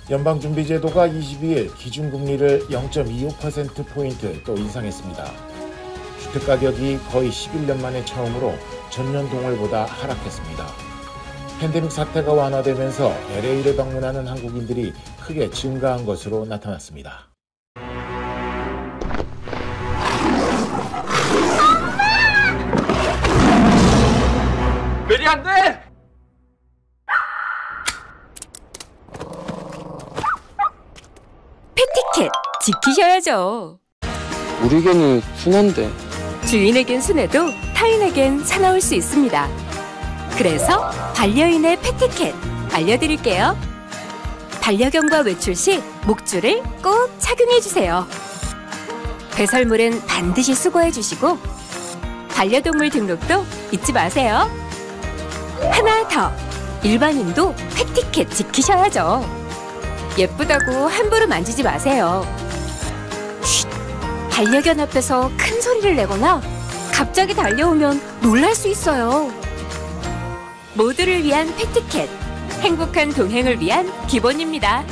연방준비제도가 22일 기준금리를 0.25%포인트 또 인상했습니다. 주택가격이 거의 11년 만에 처음으로 전년 동월보다 하락했습니다. 팬데믹 사태가 완화되면서 LA를 방문하는 한국인들이 크게 증가한 것으로 나타났습니다. 메리 안 돼! 패티켓 지키셔야죠. 우리 개는 순한데. 주인에겐 순해도 타인에겐 사나울 수 있습니다. 그래서 반려인의 패티켓 알려드릴게요. 반려견과 외출 시 목줄을 꼭 착용해주세요. 배설물은 반드시 수거해주시고 반려동물 등록도 잊지 마세요. 하나 더, 일반인도 패티켓 지키셔야죠. 예쁘다고 함부로 만지지 마세요. 쉿! 반려견 앞에서 큰 소리를 내거나 갑자기 달려오면 놀랄 수 있어요. 모두를 위한 패티켓, 행복한 동행을 위한 기본입니다.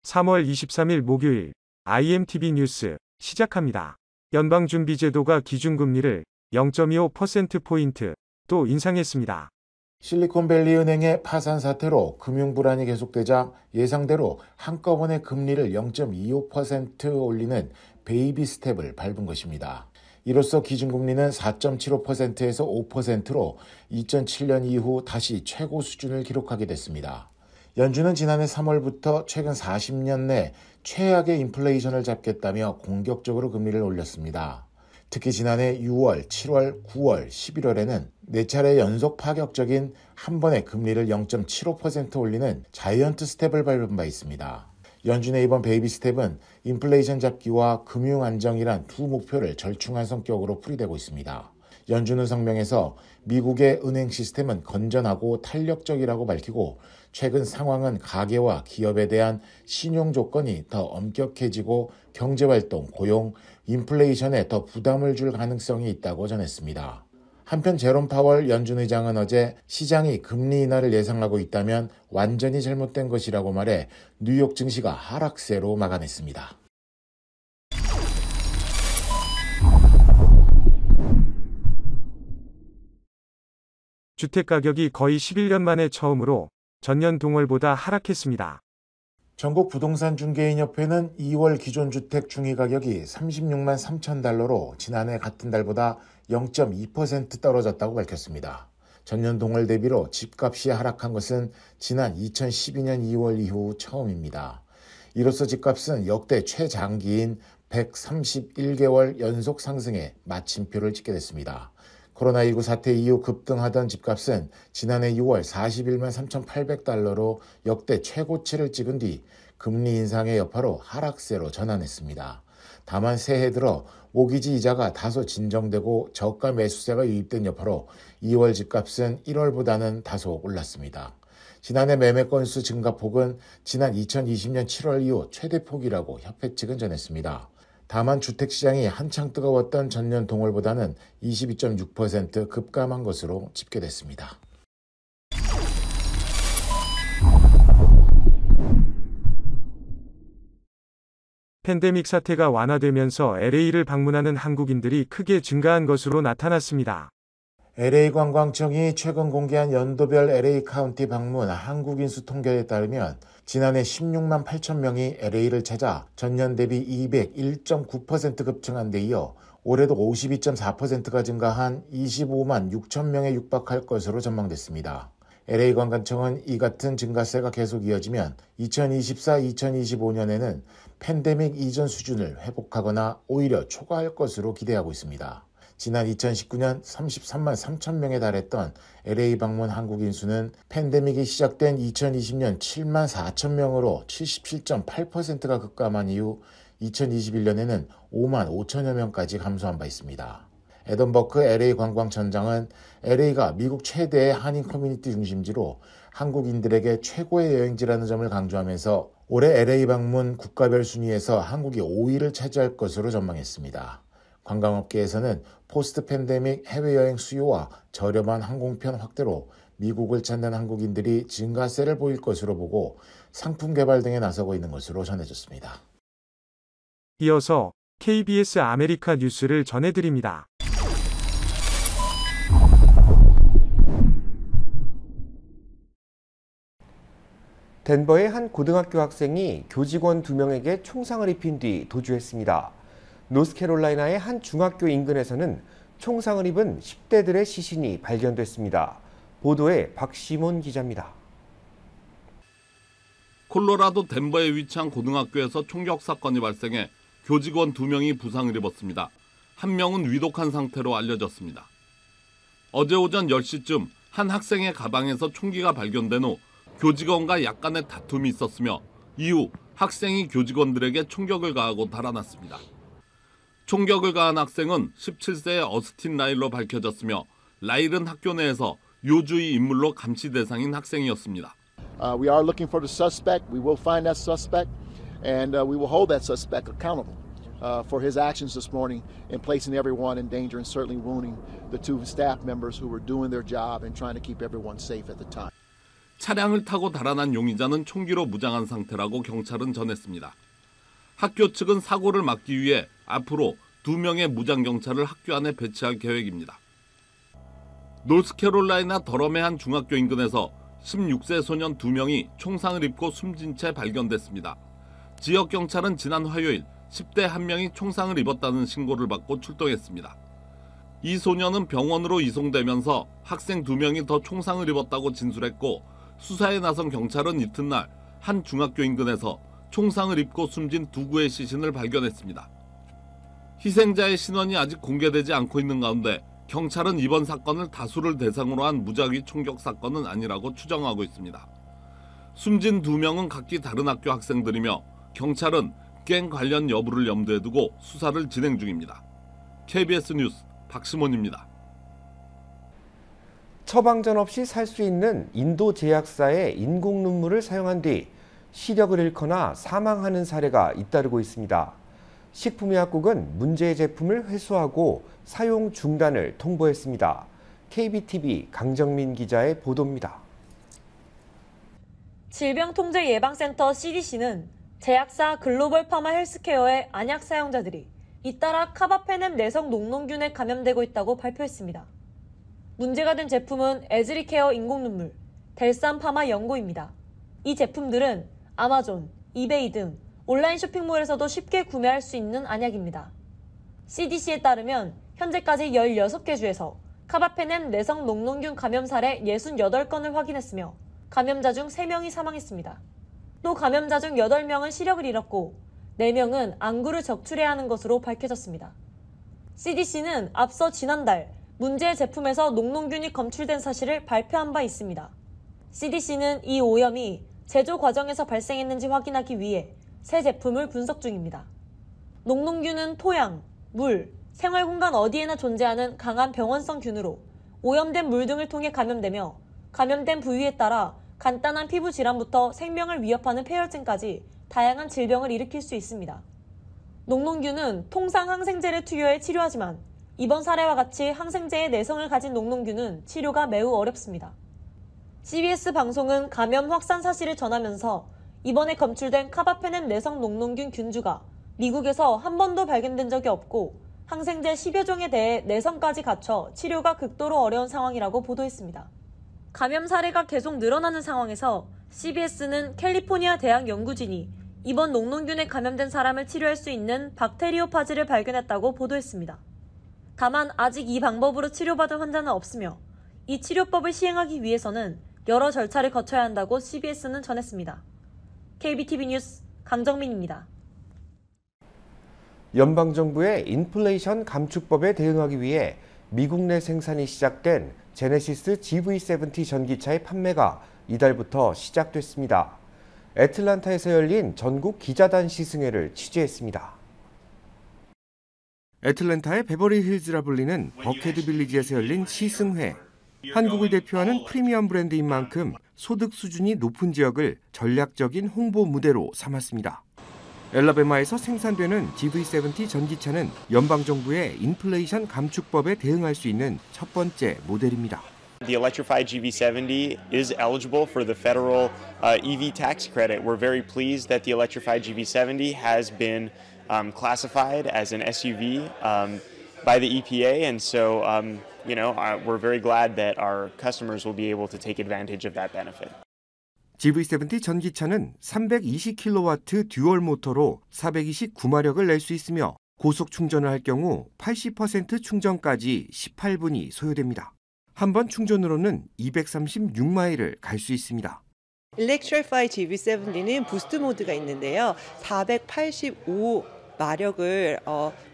(3월 23일) 목요일 IMTV 뉴스 시작합니다. 연방준비제도가 기준금리를 0.25%포인트 또 인상했습니다. 실리콘밸리 은행의 파산 사태로 금융 불안이 계속되자 예상대로 한꺼번에 금리를 0.25% 올리는 베이비 스텝을 밟은 것입니다. 이로써 기준금리는 4.75%에서 5%로 2007년 이후 다시 최고 수준을 기록하게 됐습니다. 연준은 지난해 3월부터 최근 40년 내 최악의 인플레이션을 잡겠다며 공격적으로 금리를 올렸습니다. 특히 지난해 6월, 7월, 9월, 11월에는 4차례 연속 파격적인 한 번의 금리를 0.75% 올리는 자이언트 스텝을 밟은 바 있습니다. 연준의 이번 베이비 스텝은 인플레이션 잡기와 금융 안정이란 두 목표를 절충한 성격으로 풀이되고 있습니다. 연준은 성명에서 미국의 은행 시스템은 건전하고 탄력적이라고 밝히고 최근 상황은 가계와 기업에 대한 신용 조건이 더 엄격해지고 경제활동, 고용, 인플레이션에 더 부담을 줄 가능성이 있다고 전했습니다. 한편 제롬 파월 연준 의장은 어제 시장이 금리 인하를 예상하고 있다면 완전히 잘못된 것이라고 말해 뉴욕 증시가 하락세로 마감했습니다. 주택가격이 거의 11년 만에 처음으로 전년 동월보다 하락했습니다. 전국 부동산 중개인협회는 2월 기존주택 중위가격이 36만 3천 달러로 지난해 같은 달보다 0.2% 떨어졌다고 밝혔습니다. 전년 동월 대비로 집값이 하락한 것은 지난 2012년 2월 이후 처음입니다. 이로써 집값은 역대 최장기인 131개월 연속 상승에 마침표를 찍게 됐습니다. 코로나19 사태 이후 급등하던 집값은 지난해 6월 41만 3,800달러로 역대 최고치를 찍은 뒤 금리 인상의 여파로 하락세로 전환했습니다. 다만 새해 들어 모기지 이자가 다소 진정되고 저가 매수세가 유입된 여파로 2월 집값은 1월보다는 다소 올랐습니다. 지난해 매매 건수 증가폭은 지난 2020년 7월 이후 최대폭이라고 협회 측은 전했습니다. 다만 주택시장이 한창 뜨거웠던 전년 동월보다는 22.6% 급감한 것으로 집계됐습니다. 팬데믹 사태가 완화되면서 LA를 방문하는 한국인들이 크게 증가한 것으로 나타났습니다. LA 관광청이 최근 공개한 연도별 LA 카운티 방문 한국인 수 통계에 따르면 지난해 16만 8천 명이 LA를 찾아 전년 대비 201.9% 급증한 데 이어 올해도 52.4%가 증가한 25만 6천 명에 육박할 것으로 전망됐습니다. LA 관광청은 이 같은 증가세가 계속 이어지면 2024-2025년에는 팬데믹 이전 수준을 회복하거나 오히려 초과할 것으로 기대하고 있습니다. 지난 2019년 33만 3천 명에 달했던 LA 방문 한국인 수는 팬데믹이 시작된 2020년 7만 4천 명으로 77.8%가 급감한 이후 2021년에는 5만 5천여 명까지 감소한 바 있습니다. 애덤 버크 LA 관광청장은 LA가 미국 최대의 한인 커뮤니티 중심지로 한국인들에게 최고의 여행지라는 점을 강조하면서 올해 LA 방문 국가별 순위에서 한국이 5위를 차지할 것으로 전망했습니다. 관광업계에서는 포스트 팬데믹 해외여행 수요와 저렴한 항공편 확대로 미국을 찾는 한국인들이 증가세를 보일 것으로 보고 상품 개발 등에 나서고 있는 것으로 전해졌습니다. 이어서 KBS 아메리카 뉴스를 전해드립니다. 덴버의 한 고등학교 학생이 교직원 2명에게 총상을 입힌 뒤 도주했습니다. 노스캐롤라이나의 한 중학교 인근에서는 총상을 입은 10대들의 시신이 발견됐습니다. 보도에 박시몬 기자입니다. 콜로라도 덴버에 위치한 고등학교에서 총격 사건이 발생해 교직원 2명이 부상을 입었습니다. 한 명은 위독한 상태로 알려졌습니다. 어제 오전 10시쯤 한 학생의 가방에서 총기가 발견된 후 교직원과 약간의 다툼이 있었으며 이후 학생이 교직원들에게 총격을 가하고 달아났습니다. 총격을 가한 학생은 17세의 어스틴 라일로 밝혀졌으며 라일은 학교 내에서 요주의 인물로 감시 대상인 학생이었습니다. We are looking for the suspect. We will find that suspect, and we will hold that suspect accountable for his actions this morning in placing everyone in danger and certainly wounding the 2 staff members who were doing their job and trying to keep everyone safe at the time. 차량을 타고 달아난 용의자는 총기로 무장한 상태라고 경찰은 전했습니다. 학교 측은 사고를 막기 위해 앞으로 2명의 무장 경찰을 학교 안에 배치할 계획입니다. 노스캐롤라이나 더럼의 한 중학교 인근에서 16세 소년 2명이 총상을 입고 숨진 채 발견됐습니다. 지역 경찰은 지난 화요일 10대 1명이 총상을 입었다는 신고를 받고 출동했습니다. 이 소년은 병원으로 이송되면서 학생 2명이 더 총상을 입었다고 진술했고 수사에 나선 경찰은 이튿날 한 중학교 인근에서 총상을 입고 숨진 2구의 시신을 발견했습니다. 희생자의 신원이 아직 공개되지 않고 있는 가운데 경찰은 이번 사건을 다수를 대상으로 한 무작위 총격 사건은 아니라고 추정하고 있습니다. 숨진 2명은 각기 다른 학교 학생들이며 경찰은 갱 관련 여부를 염두에 두고 수사를 진행 중입니다. KBS 뉴스 박시몬입니다. 처방전 없이 살 수 있는 인도 제약사의 인공 눈물을 사용한 뒤 시력을 잃거나 사망하는 사례가 잇따르고 있습니다. 식품의약국은 문제의 제품을 회수하고 사용 중단을 통보했습니다. KBTV 강정민 기자의 보도입니다. 질병통제예방센터 CDC는 제약사 글로벌 파마 헬스케어의 안약 사용자들이 잇따라 카바페넴 내성 녹농균에 감염되고 있다고 발표했습니다. 문제가 된 제품은 에즈리케어 인공눈물, 델산 파마 연고입니다. 이 제품들은 아마존, 이베이 등 온라인 쇼핑몰에서도 쉽게 구매할 수 있는 안약입니다. CDC에 따르면 현재까지 16개 주에서 카바페넴 내성 녹농균 감염 사례 68건을 확인했으며 감염자 중 3명이 사망했습니다. 또 감염자 중 8명은 시력을 잃었고 4명은 안구를 적출해야 하는 것으로 밝혀졌습니다. CDC는 앞서 지난달 문제의 제품에서 녹농균이 검출된 사실을 발표한 바 있습니다. CDC는 이 오염이 제조 과정에서 발생했는지 확인하기 위해 새 제품을 분석 중입니다. 녹농균은 토양, 물, 생활공간 어디에나 존재하는 강한 병원성 균으로 오염된 물 등을 통해 감염되며 감염된 부위에 따라 간단한 피부 질환부터 생명을 위협하는 폐혈증까지 다양한 질병을 일으킬 수 있습니다. 녹농균은 통상 항생제를 투여해 치료하지만 이번 사례와 같이 항생제의 내성을 가진 녹농균은 치료가 매우 어렵습니다. CBS 방송은 감염 확산 사실을 전하면서 이번에 검출된 카바페넴 내성 녹농균 균주가 미국에서 한 번도 발견된 적이 없고 항생제 10여 종에 대해 내성까지 갖춰 치료가 극도로 어려운 상황이라고 보도했습니다. 감염 사례가 계속 늘어나는 상황에서 CBS는 캘리포니아 대학 연구진이 이번 녹농균에 감염된 사람을 치료할 수 있는 박테리오파즈를 발견했다고 보도했습니다. 다만 아직 이 방법으로 치료받은 환자는 없으며 이 치료법을 시행하기 위해서는 여러 절차를 거쳐야 한다고 CBS는 전했습니다. KBTV 뉴스 강정민입니다. 연방정부의 인플레이션 감축법에 대응하기 위해 미국 내 생산이 시작된 제네시스 GV70 전기차의 판매가 이달부터 시작됐습니다. 애틀란타에서 열린 전국 기자단 시승회를 취재했습니다. 애틀랜타의 베버리 힐즈라 불리는 버케드 빌리지에서 열린 시승회. 한국을 대표하는 프리미엄 브랜드인 만큼 소득 수준이 높은 지역을 전략적인 홍보 무대로 삼았습니다. 엘라베마에서 생산되는 GV70 전기차는 연방정부의 인플레이션 감축법에 대응할 수 있는 첫 번째 모델입니다. The electrified GV70 is eligible for the federal EV tax credit. We're very pleased that the electrified GV70 has been classified as an SUV by the EPA, and so we're very glad that our customers will be able to take advantage of that benefit. GV70 전기차는 320kW 듀얼 모터로 429마력을 낼 수 있으며 고속 충전을 할 경우 80% 충전까지 18분이 소요됩니다. 한 번 충전으로는 236마일을 갈 수 있습니다. Electrified GV70는 부스트 모드가 있는데요. 485마력을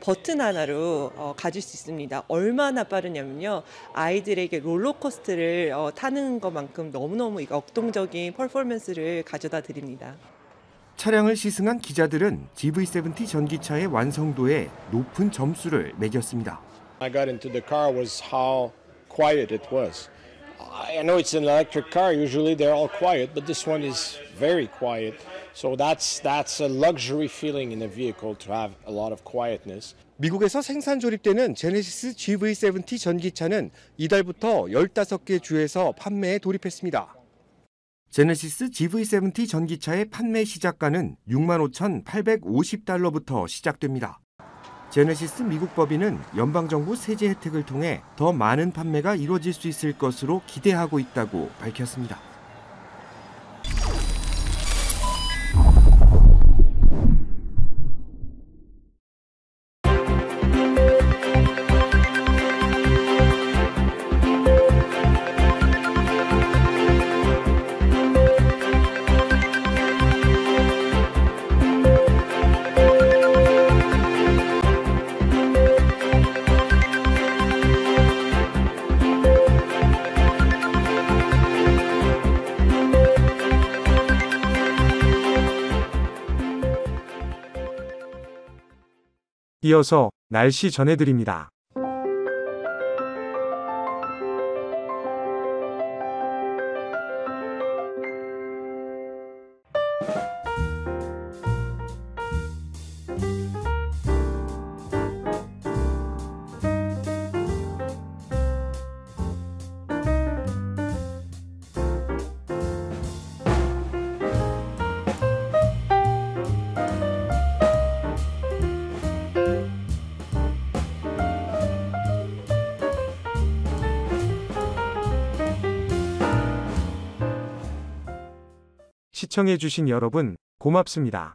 버튼 하나로 가질 수 있습니다. 얼마나 빠르냐면요. 아이들에게 롤러코스터를 타는 것만큼 너무너무 역동적인 퍼포먼스를 가져다 드립니다. 차량을 시승한 기자들은 GV70 전기차의 완성도에 높은 점수를 매겼습니다. I got into the car was how quiet it was. I know it's an electric car. Usually they're all quiet, but this one is very quiet. So that's a luxury feeling in a vehicle to have a lot of quietness. 미국에서 생산 조립되는 제네시스 GV70 전기차는 이달부터 15개 주에서 판매에 돌입했습니다. 제네시스 GV70 전기차의 판매 시작가는 65,850달러부터 시작됩니다. 제네시스 미국 법인은 연방정부 세제 혜택을 통해 더 많은 판매가 이루어질 수 있을 것으로 기대하고 있다고 밝혔습니다. 이어서 날씨 전해드립니다. 시청해주신 여러분, 고맙습니다.